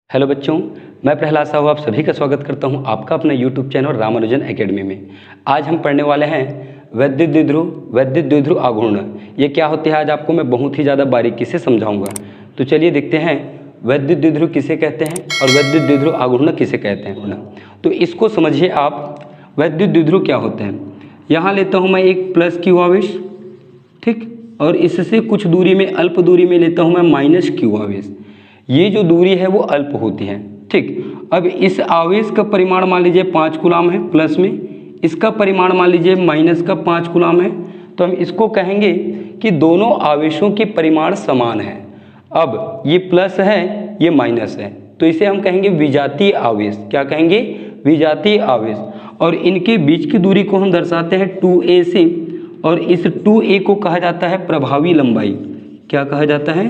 Hello बच्चों, मैं प्रहलाद साहू आप सभी का स्वागत करता हूं आपका अपना यूट्यूब चैनल रामानुजन एकेडमी में। आज हम पढ़ने वाले हैं वैद्युत द्विध्रुव आघूर्ण। ये क्या होते हैं आज आपको मैं बहुत ही ज़्यादा बारीकी से समझाऊंगा। तो चलिए देखते हैं वैद्युत द्विध्रुव किसे कहते हैं और वैद्युत द्विध्रुव आघूर्ण किसे कहते हैं। तो इसको समझिए आप, वैद्युत द्विध्रुव क्या होते हैं। यहाँ लेता हूँ मैं एक प्लस क्यू आवेश, ठीक, और इससे कुछ दूरी में अल्प दूरी में लेता हूँ मैं माइनस क्यू आवेश। ये जो दूरी है वो अल्प होती है, ठीक। अब इस आवेश का परिमाण मान लीजिए 5 कूलाम है प्लस में, इसका परिमाण मान लीजिए माइनस का 5 कूलाम है। तो हम इसको कहेंगे कि दोनों आवेशों के परिमाण समान है। अब ये प्लस है ये माइनस है, तो इसे हम कहेंगे विजातीय आवेश। क्या कहेंगे? विजातीय आवेश। और इनके बीच की दूरी को हम दर्शाते हैं 2a से, और इस 2a को कहा जाता है प्रभावी लंबाई। क्या कहा जाता है?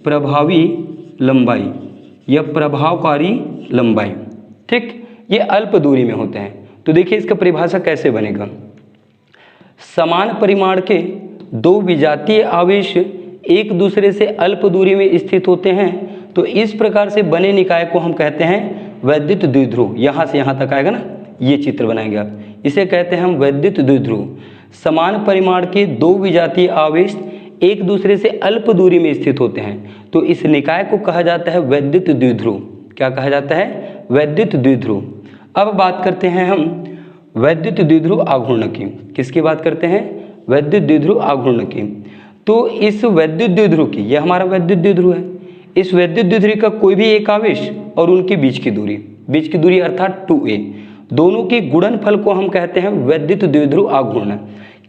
प्रभावी लंबाई या प्रभावकारी लंबाई, ठीक। ये अल्प दूरी में होते हैं। तो देखिए इसका परिभाषा कैसे बनेगा। समान परिमाण के दो विजातीय आवेश एक दूसरे से अल्प दूरी में स्थित होते हैं, तो इस प्रकार से बने निकाय को हम कहते हैं वैद्युत द्विध्रुव। यहाँ से यहाँ तक आएगा ना, ये चित्र बनाएंगे आप, इसे कहते हैं हम वैद्युत द्विध्रुव। समान परिमाण के दो विजातीय आवेश एक दूसरे से अल्प दूरी में स्थित होते हैं, तो इस निकाय को कहा जाता है वैद्युत द्विध्रुव। क्या कहा जाता है? वैद्युत द्विध्रुव। अब बात करते हैं हम वैद्युत द्विध्रुव आघूर्ण की। किसकी बात करते हैं? वैद्युत द्विध्रुव आघूर्ण की। तो इस वैद्युत द्विध्रुव की, यह हमारा वैद्युत द्विध्रुव है, इस वैद्युत द्विध्रुव का कोई भी एक आवेश और उनके बीच की दूरी अर्थात 2a, दोनों के गुणनफल को हम कहते हैं वैद्युत द्विध्रुव आघूर्ण।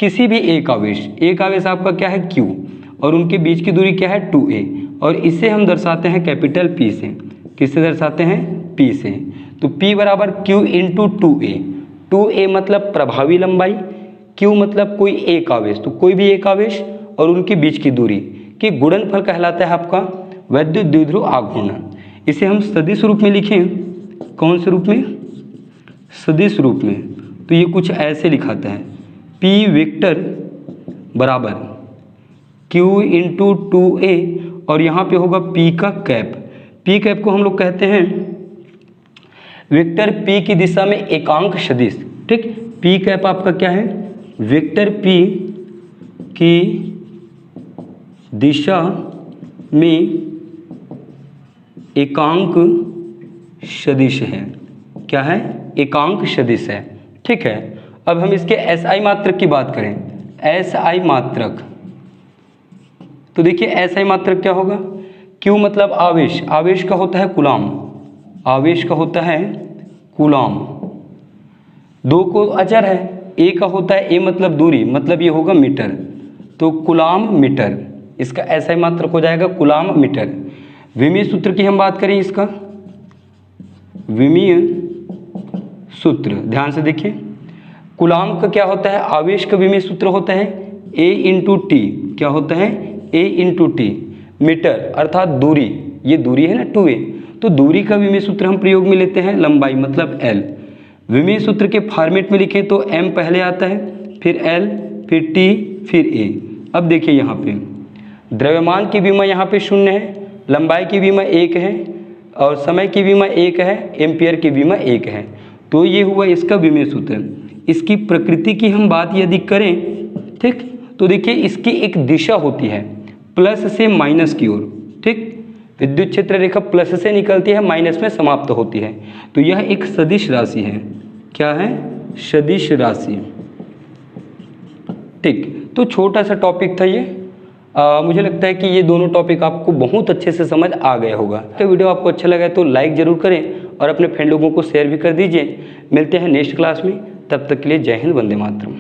किसी भी एक आवेश आपका क्या है? Q, और उनके बीच की दूरी क्या है? 2a, और इसे हम दर्शाते हैं कैपिटल P से। किससे दर्शाते हैं? P से। तो P बराबर Q इंटू 2a। 2a मतलब प्रभावी लंबाई, Q मतलब कोई एक आवेश, तो कोई भी एक आवेश और उनके बीच की दूरी की गुणनफल कहलाता है आपका वैद्युत द्विध्रुव आघूर्ण। इसे हम सदिश रूप में लिखें। कौन से रूप में? सदिश रूप में। तो ये कुछ ऐसे लिखाता है, P वेक्टर बराबर Q इंटू 2a, और यहाँ पे होगा P का कैप। P कैप को हम लोग कहते हैं वेक्टर P की दिशा में एकांक सदिश, ठीक। P कैप आपका क्या है? वेक्टर P की दिशा में एकांक सदिश है। क्या है? एकांक सदिश है, ठीक है। अब हम इसके SI मात्रक की बात करें। SI मात्रक, तो देखिए SI मात्रक क्या होगा? Q मतलब आवेश, आवेश का होता है कूलाम, आवेश का होता है कूलाम। दो को अचर है, A का होता है A मतलब दूरी, मतलब ये होगा मीटर, तो कूलाम मीटर। इसका SI मात्रक हो जाएगा कूलाम मीटर। विमीय सूत्र की हम बात करें, इसका विमीय सूत्र ध्यान से देखिए। कूलाम का क्या होता है? आवेश का विमीय सूत्र होता है A इंटू टी। क्या होता है? A into T. मीटर अर्थात दूरी, ये दूरी है ना 2a, तो दूरी का विमीय सूत्र हम प्रयोग में लेते हैं लंबाई मतलब L। विमीय सूत्र के फॉर्मेट में लिखें तो M पहले आता है, फिर L, फिर T, फिर A। अब देखिए यहाँ पे द्रव्यमान की विमा यहाँ पे 0 है, लंबाई की विमा 1 है, और समय की विमा 1 है, एम्पियर की विमा 1 है। तो ये हुआ इसका विमीय सूत्र। इसकी प्रकृति की हम बात यदि करें, ठीक, तो देखिए इसकी एक दिशा होती है प्लस से माइनस की ओर, ठीक। विद्युत क्षेत्र रेखा प्लस से निकलती है, माइनस में समाप्त होती है। तो यह एक सदिश राशि है। क्या है? सदिश राशि, ठीक। तो छोटा सा टॉपिक था ये। मुझे लगता है कि ये दोनों टॉपिक आपको बहुत अच्छे से समझ आ गया होगा। तो वीडियो आपको अच्छा लगा तो लाइक ज़रूर करें और अपने फ्रेंड लोगों को शेयर भी कर दीजिए। मिलते हैं नेक्स्ट क्लास में, तब तक के लिए जय हिंद, वंदे मातरम।